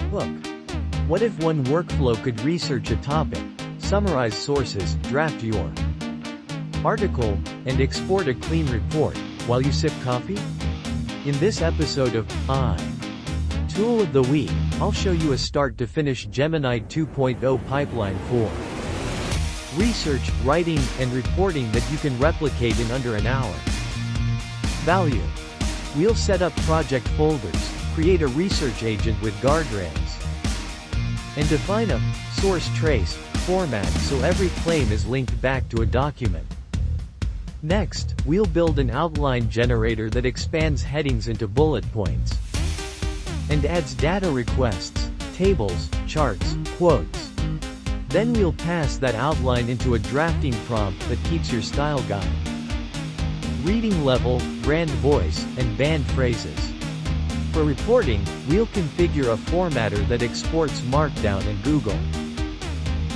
Hook. What if one workflow could research a topic, summarize sources, draft your article, and export a clean report while you sip coffee? In this episode of Tool of the Week, I'll show you a start-to-finish Gemini 2.0 pipeline for research, writing, and reporting that you can replicate in under an hour. Value. We'll set up project folders, create a research agent with guardrails, and define a source trace format so every claim is linked back to a document. Next, we'll build an outline generator that expands headings into bullet points and adds data requests, tables, charts, quotes. Then we'll pass that outline into a drafting prompt that keeps your style guide, reading level, brand voice, and banned phrases. For reporting, we'll configure a formatter that exports Markdown and Google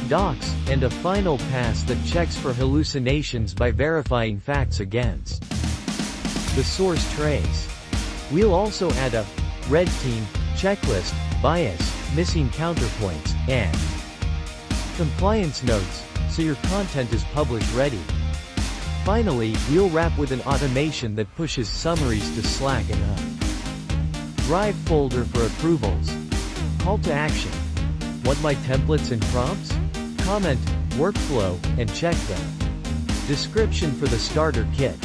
Docs, and a final pass that checks for hallucinations by verifying facts against the source trace. We'll also add a red team, checklist, bias, missing counterpoints, and compliance notes, so your content is publish ready. Finally, we'll wrap with an automation that pushes summaries to Slack and a Drive folder for approvals. Call to action. Want my templates and prompts? Comment, workflow, and check them. Description for the starter kit.